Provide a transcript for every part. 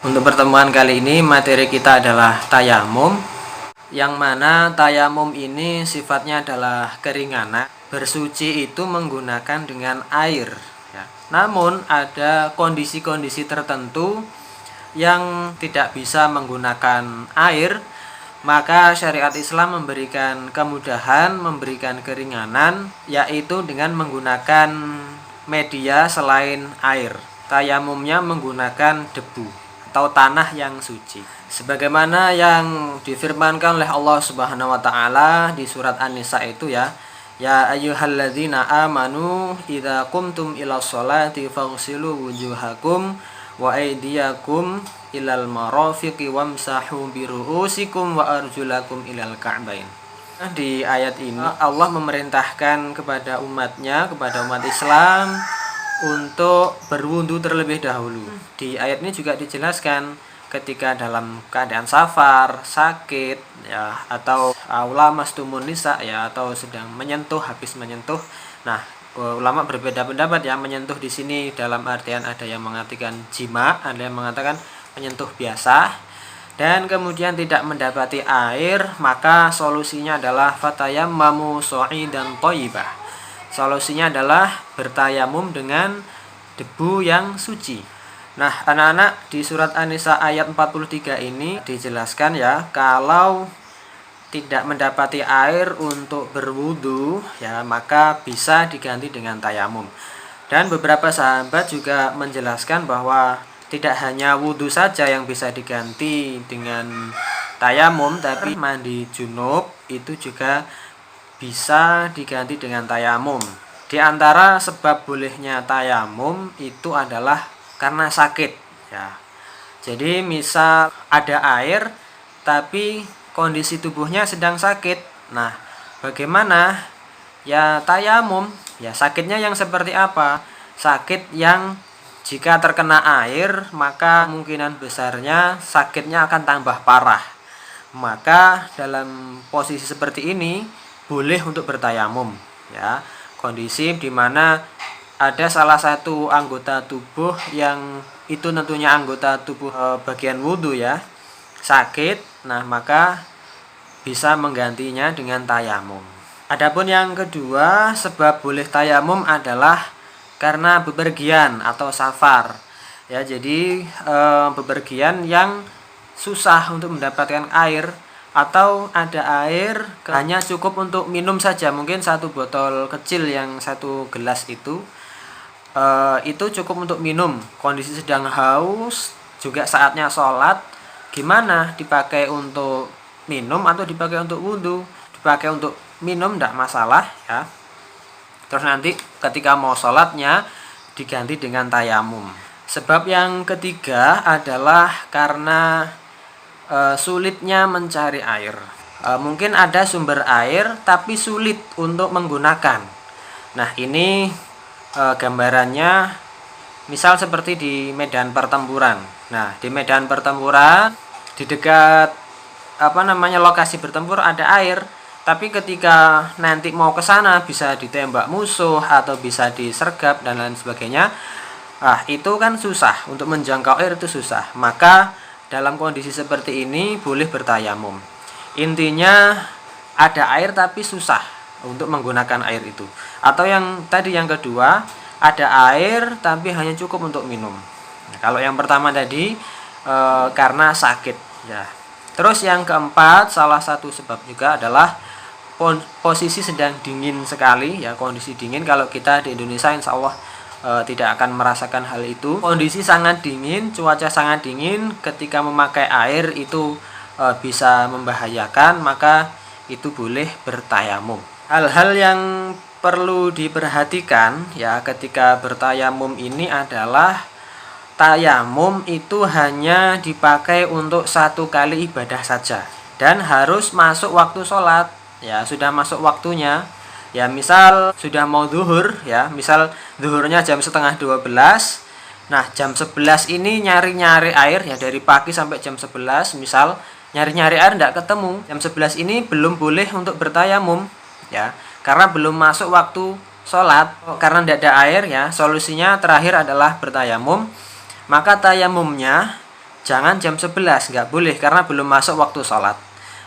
Untuk pertemuan kali ini materi kita adalah tayamum, yang mana tayamum ini sifatnya adalah keringanan. Bersuci itu menggunakan dengan air ya. Namun ada kondisi-kondisi tertentu yang tidak bisa menggunakan air, maka syariat Islam memberikan kemudahan, memberikan keringanan, yaitu dengan menggunakan media selain air. Tayamumnya menggunakan debu atau tanah yang suci, sebagaimana yang difirmankan oleh Allah Subhanahu wa taala di surat An-Nisa itu ya ayyuhalladzina amanu idza qumtum ilas sholati faghsilu wujuhakum wa aydiyakum ilal marafiqi wamsahu biru'usikum wa arjulakum ilal ka'bain. Di ayat ini Allah memerintahkan kepada umatnya, kepada umat Islam untuk berwudu terlebih dahulu. Di ayat ini juga dijelaskan ketika dalam keadaan safar, sakit ya, atau lamastumun nisa ya, atau sedang menyentuh, habis menyentuh. Nah, ulama berbeda pendapat ya, menyentuh di sini dalam artian ada yang mengartikan jima, ada yang mengatakan menyentuh biasa. Dan kemudian tidak mendapati air, maka solusinya adalah fatayammamu sha'idan thayyibah. Solusinya adalah bertayamum dengan debu yang suci. Nah, anak-anak, di surat An-Nisa ayat 43 ini dijelaskan ya, kalau tidak mendapati air untuk berwudu ya, maka bisa diganti dengan tayamum. Dan beberapa sahabat juga menjelaskan bahwa tidak hanya wudu saja yang bisa diganti dengan tayamum, tapi mandi junub itu juga bisa diganti dengan tayamum. Di antara sebab bolehnya tayamum itu adalah karena sakit ya. Jadi misal ada air tapi kondisi tubuhnya sedang sakit. Nah, bagaimana? Ya tayamum. Ya sakitnya yang seperti apa? Sakit yang jika terkena air maka kemungkinan besarnya sakitnya akan tambah parah. Maka dalam posisi seperti ini boleh untuk bertayamum ya. Kondisi di mana ada salah satu anggota tubuh yang itu tentunya anggota tubuh bagian wudhu ya, sakit, nah maka bisa menggantinya dengan tayamum. Adapun yang kedua, sebab boleh tayamum adalah karena bepergian atau safar ya. Jadi bepergian yang susah untuk mendapatkan air, atau ada air hanya cukup untuk minum saja, mungkin satu botol kecil yang satu gelas itu cukup untuk minum. Kondisi sedang haus, juga saatnya sholat, gimana? Dipakai untuk minum atau dipakai untuk wudhu? Dipakai untuk minum tidak masalah ya. Terus nanti ketika mau sholatnya diganti dengan tayamum. Sebab yang ketiga adalah karena sulitnya mencari air. Mungkin ada sumber air tapi sulit untuk menggunakan. Nah, ini gambarannya misal seperti di medan pertempuran. Nah, di medan pertempuran di dekat lokasi bertempur ada air, tapi ketika nanti mau ke sana bisa ditembak musuh atau bisa disergap dan lain sebagainya. Itu kan susah, untuk menjangkau air itu susah. Maka dalam kondisi seperti ini boleh bertayamum. Intinya ada air tapi susah untuk menggunakan air itu. Atau yang tadi yang kedua, ada air tapi hanya cukup untuk minum. Nah, kalau yang pertama tadi karena sakit ya. Terus yang keempat, salah satu sebab juga adalah posisi sedang dingin sekali ya, kondisi dingin. Kalau kita di Indonesia insya Allah tidak akan merasakan hal itu. Kondisi sangat dingin, cuaca sangat dingin, ketika memakai air itu bisa membahayakan, maka itu boleh bertayamum. Hal-hal yang perlu diperhatikan ya ketika bertayamum ini adalah tayamum itu hanya dipakai untuk satu kali ibadah saja dan harus masuk waktu sholat ya. Sudah masuk waktunya ya, misal sudah mau zuhur ya, misal zuhurnya jam setengah 12. Nah, jam 11 ini nyari-nyari air ya, dari pagi sampai jam 11 misal nyari-nyari air tidak ketemu. Jam 11 ini belum boleh untuk bertayamum ya, karena belum masuk waktu sholat. Karena tidak ada air ya, solusinya terakhir adalah bertayamum. Maka tayamumnya jangan jam 11, nggak boleh karena belum masuk waktu sholat.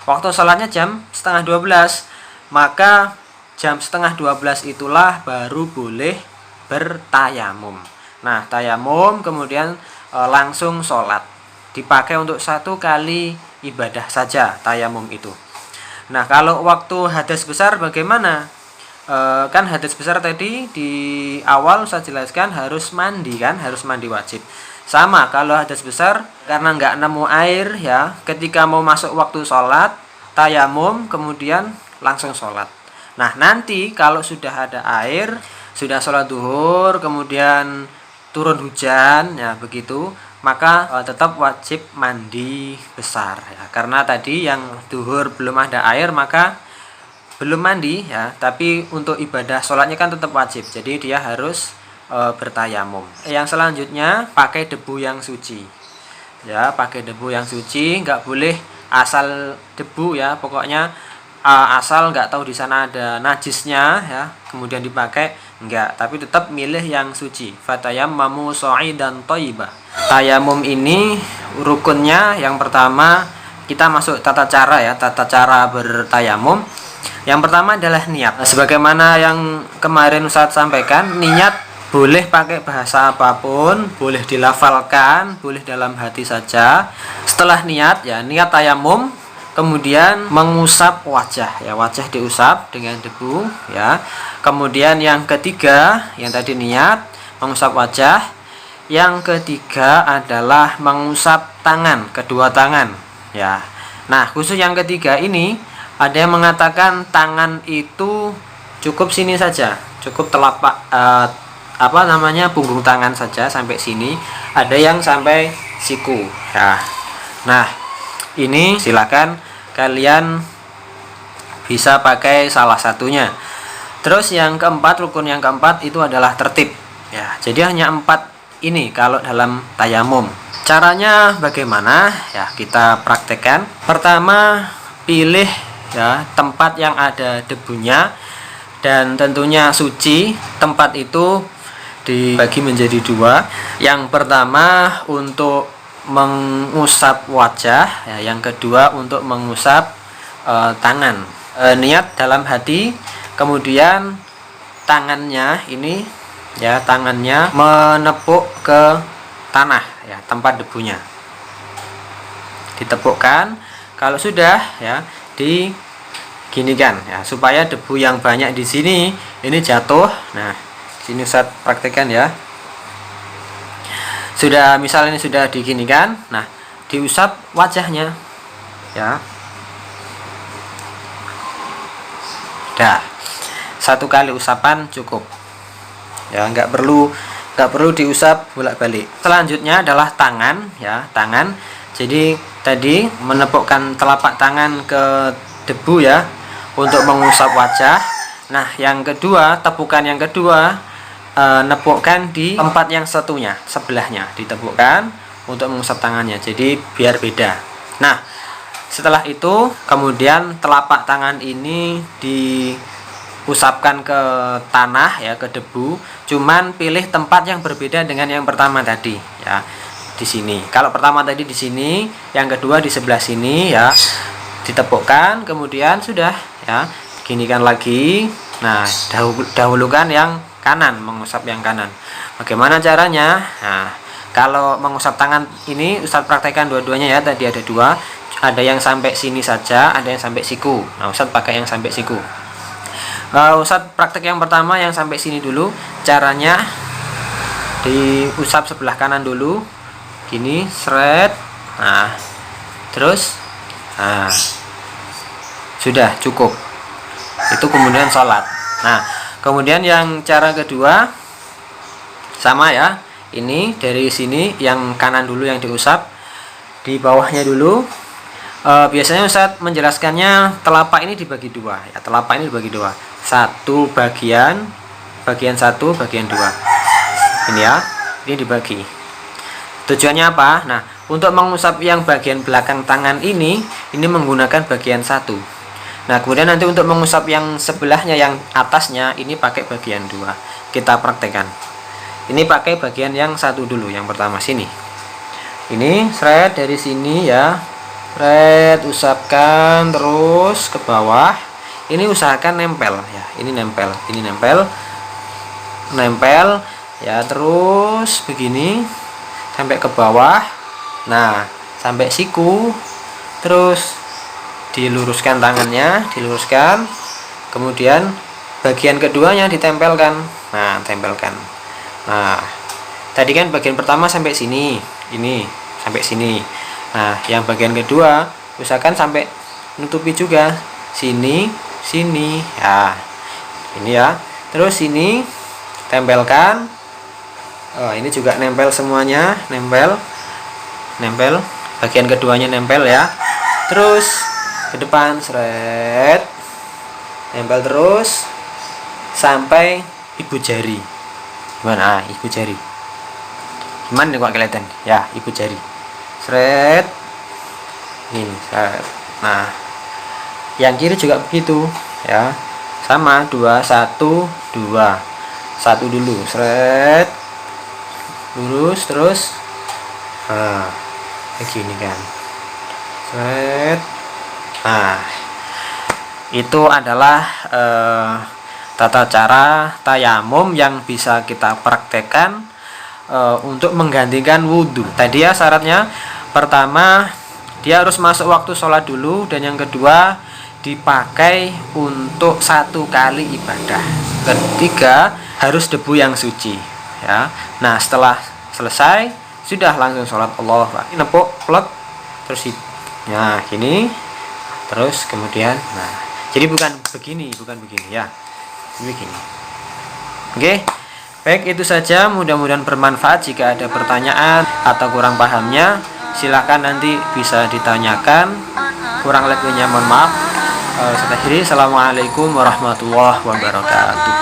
Waktu sholatnya jam setengah 12, maka jam setengah 12 itulah baru boleh bertayamum. Nah, tayamum kemudian langsung sholat. Dipakai untuk satu kali ibadah saja tayamum itu. Nah, kalau waktu hadas besar bagaimana? Kan hadas besar tadi di awal saya jelaskan harus mandi kan, harus mandi wajib. Sama kalau hadas besar karena nggak nemu air ya, ketika mau masuk waktu sholat tayamum kemudian langsung sholat. Nah, nanti kalau sudah ada air, sudah sholat duhur kemudian turun hujan ya begitu, maka tetap wajib mandi besar ya. Karena tadi yang duhur belum ada air maka belum mandi ya, tapi untuk ibadah sholatnya kan tetap wajib, jadi dia harus bertayamum. Yang selanjutnya pakai debu yang suci ya, pakai debu yang suci, nggak boleh asal debu ya, pokoknya asal nggak tahu di sana ada najisnya ya kemudian dipakai, enggak, tapi tetap milih yang suci. Fatayammamu sha'idan thayyiba. Tayamum ini rukunnya yang pertama, kita masuk tata cara ya, tata cara bertayamum. Yang pertama adalah niat. Sebagaimana yang kemarin Ustadz sampaikan, niat boleh pakai bahasa apapun, boleh dilafalkan, boleh dalam hati saja. Setelah niat ya, niat tayamum, kemudian mengusap wajah ya, wajah diusap dengan debu ya. Kemudian yang ketiga, yang tadi niat mengusap wajah, yang ketiga adalah mengusap tangan, kedua tangan ya. Nah, khusus yang ketiga ini ada yang mengatakan tangan itu cukup sini saja, cukup telapak punggung tangan saja sampai sini. Ada yang sampai siku ya. Nah, ini silakan kalian bisa pakai salah satunya. Terus yang keempat, rukun yang keempat itu adalah tertib ya. Jadi hanya 4 ini kalau dalam tayamum. Caranya bagaimana ya, kita praktekkan. Pertama, pilih ya tempat yang ada debunya dan tentunya suci. Tempat itu dibagi menjadi 2. Yang pertama untuk mengusap wajah ya, yang kedua untuk mengusap tangan. Niat dalam hati, kemudian tangannya ini ya, tangannya menepuk ke tanah ya, tempat debunya ditepukkan. Kalau sudah ya, diginikan ya, supaya debu yang banyak di sini ini jatuh. Nah, sini Ustaz praktekkan ya. Sudah, misal ini sudah diginikan, nah diusap wajahnya ya. Dah, 1 kali usapan cukup ya, nggak perlu diusap bolak-balik. Selanjutnya adalah tangan ya, tangan. Jadi tadi menepukkan telapak tangan ke debu ya untuk mengusap wajah. Nah, yang kedua, tepukan yang kedua, nepukkan di tempat yang satunya, sebelahnya ditepukkan untuk mengusap tangannya, jadi biar beda. Nah, setelah itu kemudian telapak tangan ini diusapkan ke tanah ya, ke debu. Cuman pilih tempat yang berbeda dengan yang pertama tadi ya. Di sini. Kalau pertama tadi di sini, yang kedua di sebelah sini ya. Ditepukkan, kemudian sudah ya, ginikan lagi. Nah, dahulukan yang kanan, mengusap yang kanan. Bagaimana caranya? Nah, kalau mengusap tangan ini Ustadz praktekkan dua-duanya ya. Tadi ada 2, ada yang sampai sini saja, ada yang sampai siku. Nah, Ustadz pakai yang sampai siku. Ustadz praktek yang pertama yang sampai sini dulu. Caranya diusap sebelah kanan dulu, gini, seret. Nah, terus sudah cukup. Itu kemudian sholat. Nah, kemudian yang cara kedua sama ya. Ini dari sini yang kanan dulu yang diusap, di bawahnya dulu. Biasanya Ustadz menjelaskannya telapak ini dibagi 2 ya, telapak ini dibagi 2. Satu bagian 1, bagian 2. Ini ya, ini dibagi. Tujuannya apa? Nah, untuk mengusap yang bagian belakang tangan ini menggunakan bagian 1. Nah, kemudian nanti untuk mengusap yang sebelahnya, yang atasnya, ini pakai bagian 2. Kita praktekkan. Ini pakai bagian yang 1 dulu, yang pertama sini. Ini seret dari sini ya, seret, usapkan terus ke bawah. Ini usahakan nempel ya, ini nempel, nempel ya, terus begini sampai ke bawah. Nah, sampai siku, terus diluruskan tangannya, diluruskan, kemudian bagian keduanya ditempelkan. Nah, tempelkan. Nah, tadi kan bagian pertama sampai sini, ini sampai sini. Nah, yang bagian kedua usahakan sampai nutupi juga sini, sini ya, ini ya. Terus sini tempelkan. Ini juga nempel semuanya, nempel bagian keduanya, nempel ya. Terus ke depan seret, nempel terus sampai ibu jari. Gimana? Ibu jari. Gimana kok kelihatan? Ya, ibu jari. Seret. Ini, seret. Nah, yang kiri juga begitu, ya. Sama, 2 1 2. 1 dulu, seret. Lurus terus. Nah, begini kan. Seret. Nah, itu adalah tata cara tayamum yang bisa kita praktekkan untuk menggantikan wudhu. Tadi ya syaratnya, pertama dia harus masuk waktu sholat dulu, dan yang kedua dipakai untuk 1 kali ibadah. Ketiga harus debu yang suci ya. Nah, setelah selesai sudah langsung sholat. Allah nepuk plek terus nah gini, terus kemudian nah, jadi bukan begini ya, begini. Oke. Baik, itu saja, mudah-mudahan bermanfaat. Jika ada pertanyaan atau kurang pahamnya, silakan nanti bisa ditanyakan. Kurang lebihnya mohon maaf. Saya akhiri. Assalamualaikum warahmatullahi wabarakatuh.